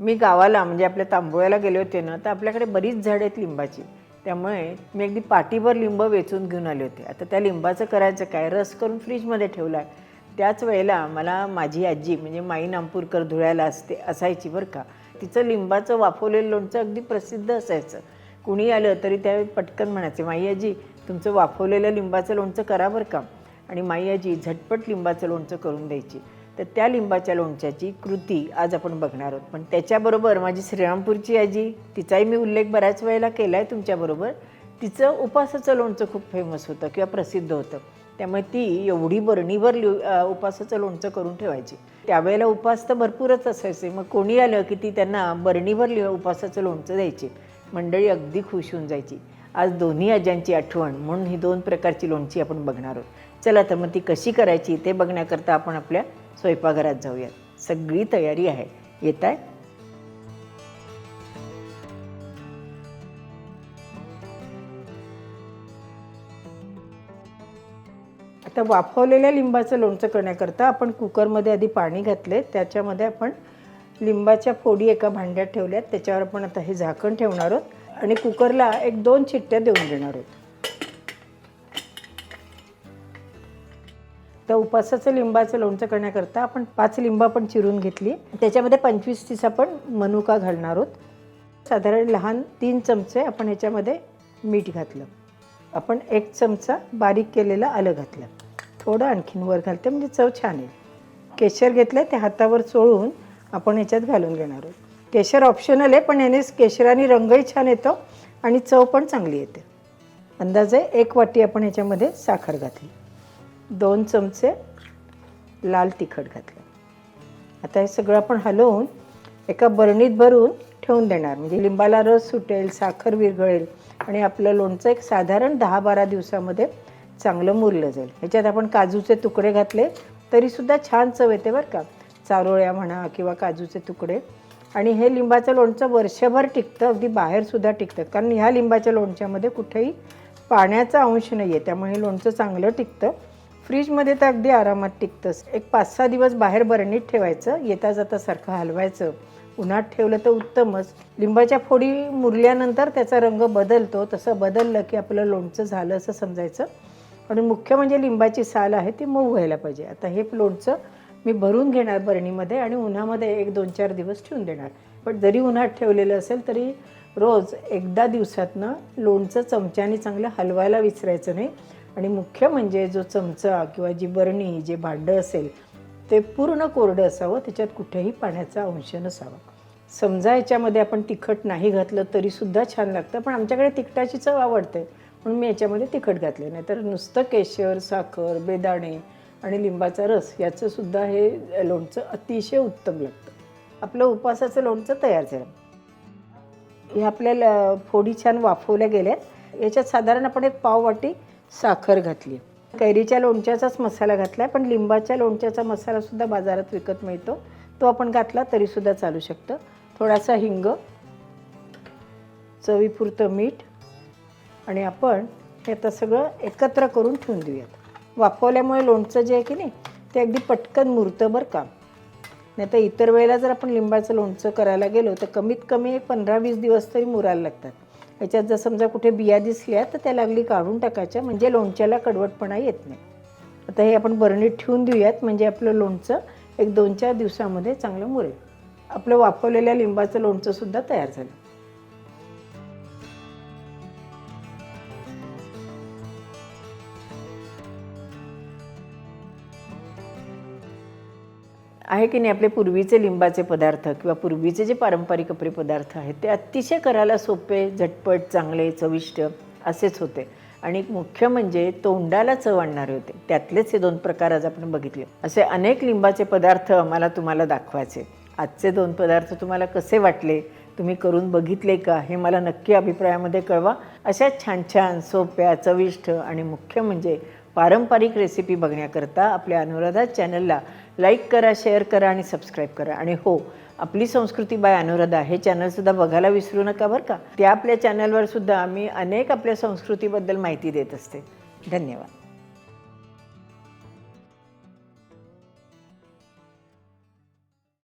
मी गावाला म्हणजे आपल्या तांबोळ्याला गेले होते ना, तर आपल्याकडे बरीच झाडं आहेत लिंबाची. त्यामुळे मी अगदी पाटीभर लिंब वेचून घेऊन आले होते. आता त्या लिंबाचं करायचं काय, रस करून फ्रीजमध्ये ठेवला आहे. त्याच वेळेला मला माझी आजी म्हणजे माई नामपूरकर धुळ्याला असायची बरं का. तिचं लिंबाचं वाफवलेलं लोणचं अगदी प्रसिद्ध असायचं. कुणी आलं तरी त्यावेळी पटकन म्हणायचे, माई आजी तुमचं वाफवलेलं लिंबाचं लोणचं करा बरं का. आणि माई आजी झटपट लिंबाचं लोणचं करून द्यायची. तर त्या लिंबाच्या लोणच्याची कृती आज आपण बघणार आहोत. पण त्याच्याबरोबर माझी श्रीरामपूरची आजी, तिचाही मी उल्लेख बऱ्याच वेळेला केला आहे तुमच्याबरोबर. तिचं उपासाचं लोणचं खूप फेमस होतं किंवा प्रसिद्ध होतं. त्यामुळे ती एवढी बरणीभर उपासाचं लोणचं करून ठेवायची. त्यावेळेला उपास तर भरपूरच असायचे. मग कोणी आलं की ती त्यांना बरणीभर उपासाचं लोणचं द्यायची. मंडळी अगदी खुश होऊन जायची. आज दोन्ही आज्यांची आठवण म्हणून ही 2 प्रकारची लोणची आपण बघणार आहोत. चला तर मग ती कशी करायची ते बघण्याकरता आपण आपल्या स्वयंपाकघरात जाऊयात. सगळी तयारी आहे. येत आहे? आता वाफवलेल्या लिंबाचं लोणचं करण्याकरता आपण कुकरमध्ये आधी पाणी घातले. त्याच्यामध्ये आपण लिंबाच्या फोडी एका भांड्यात ठेवल्यात. त्याच्यावर आपण आता हे झाकण ठेवणार आहोत आणि कुकरला 1-2 शिट्ट्या देऊन देणार आहोत. तर उपासाचं लिंबाचं लोणचं करण्याकरता आपण 5 लिंब आपण चिरून घेतली. त्याच्यामध्ये 25-30 आपण मनुका घालणार आहोत. साधारण लहान 3 चमचे आपण ह्याच्यामध्ये मीठ घातलं. आपण 1 चमचा बारीक केलेलं आलं घातलं. थोडं आणखीन वर घालते म्हणजे चव छान येईल. केशर घेतलं, ते हातावर चोळून आपण ह्याच्यात घालून घेणार आहोत. केशर ऑप्शनल आहे, पण याने केशराने रंगही छान येतो आणि चव पण चांगली येते. अंदाजे 1 वाटी आपण ह्याच्यामध्ये साखर घातली. 2 चमचे लाल तिखट घातलं. आता हे सगळं आपण हलवून एका बरणीत भरून ठेवून देणार. म्हणजे लिंबाला रस सुटेल, साखर विरघळेल आणि आपलं लोणचं एक साधारण 10-12 दिवसामध्ये चांगलं मुरलं जाईल. ह्याच्यात आपण काजूचे तुकडे घातले तरीसुद्धा छान चव येते बरं का. चारोळ्या म्हणा किंवा काजूचे तुकडे. आणि हे लिंबाचं लोणचं वर्षभर टिकतं, अगदी बाहेरसुद्धा टिकतं. कारण ह्या लिंबाच्या लोणच्यामध्ये कुठेही पाण्याचा अंश नाही आहे. त्यामुळे हे लोणचं चांगलं टिकतं. फ्रीजमध्ये तर अगदी आरामात टिकतंच. एक 5-6 दिवस बाहेर बरणीत ठेवायचं. येता जाता सारखं हलवायचं. उन्हात ठेवलं तर उत्तमच. लिंबाच्या फोडी मुरल्यानंतर त्याचा रंग बदलतो. तसं बदललं की आपलं लोणचं झालं असं समजायचं. आणि मुख्य म्हणजे लिंबाची साल आहे ती मऊ व्हायला पाहिजे. आता हे लोणचं मी भरून घेणार बरणीमध्ये आणि उन्हामध्ये 1-2-4 दिवस ठेवून देणार. पण जरी उन्हात ठेवलेलं असेल तरी रोज एकदा दिवसातनं लोणचं चमच्याने चांगलं हलवायला विसरायचं नाही. आणि मुख्य म्हणजे जो चमचा किंवा जी बरणी, जे भांडं असेल ते पूर्ण कोरडं असावं. त्याच्यात कुठेही पाण्याचा अंश नसावा. समजा याच्यामध्ये आपण तिखट नाही घातलं तरीसुद्धा छान लागतं, पण आमच्याकडे तिखटाची चव आवडते म्हणून मी याच्यामध्ये तिखट घातले. नाही तर नुसतं केशर, साखर, बेदाणे आणि लिंबाचा रस याचंसुद्धा हे लोणचं अतिशय उत्तम लागतं. आपलं उपासाचं लोणचं तयार झालं. हे आपल्याला फोडी छान वाफवल्या गेल्यात. याच्यात साधारण आपण 1 पाव वाटी साखर घातली. कैरीच्या लोणच्याचाच मसाला घातला आहे, पण लिंबाच्या लोणच्याचा मसालासुद्धा बाजारात विकत मिळतो. तो आपण घातला तरीसुद्धा चालू शकतं. थोडासा हिंग, चवीपुरतं मीठ आणि आपण हे आता सगळं एकत्र करून ठेवून देऊयात. वाफवल्यामुळे लोणचं जे आहे की नाही ते अगदी पटकन मुरतं बरं का. नाही तर इतर वेळेला जर आपण लिंबाचं लोणचं करायला गेलो तर कमीत कमी 15-20 दिवस तरी मुरायला लागतात. याच्यात जर समजा कुठे बिया दिसल्या तर त्या लागली काढून टाकायच्या, म्हणजे लोणच्याला कडवटपणा येत नाही. आता हे आपण बरणीत ठेवून देऊयात म्हणजे आपलं लोणचं एक 2-4 दिवसामध्ये चांगलं मुरेल. आपलं वाफवलेल्या लिंबाचं लोणचंसुद्धा तयार झालं आहे की नाही. आपले पूर्वीचे लिंबाचे पदार्थ किंवा पूर्वीचे जे पारंपरिक आपले पदार्थ आहेत ते अतिशय करायला सोपे, झटपट, चांगले, चविष्ट असेच होते. आणि मुख्य म्हणजे तोंडाला चव आणणारे होते. त्यातलेच हे 2 प्रकार आज आपण बघितले. असे अनेक लिंबाचे पदार्थ मला तुम्हाला दाखवायचे. आजचे 2 पदार्थ तुम्हाला कसे वाटले, तुम्ही करून बघितले का, हे मला नक्की अभिप्रायामध्ये कळवा. अशा छान छान, सोप्या, चविष्ट आणि मुख्य म्हणजे पारंपरिक रेसिपी बघण्याकरता आपल्या अनुराधा चॅनलला लाईक करा, शेअर करा आणि सबस्क्राईब करा. आणि हो, आपली संस्कृती बाय अनुराधा हे चॅनलसुद्धा बघायला विसरू नका बरं का. त्या आपल्या चॅनलवर सुद्धा मी अनेक आपल्या संस्कृतीबद्दल माहिती देत असते. धन्यवाद.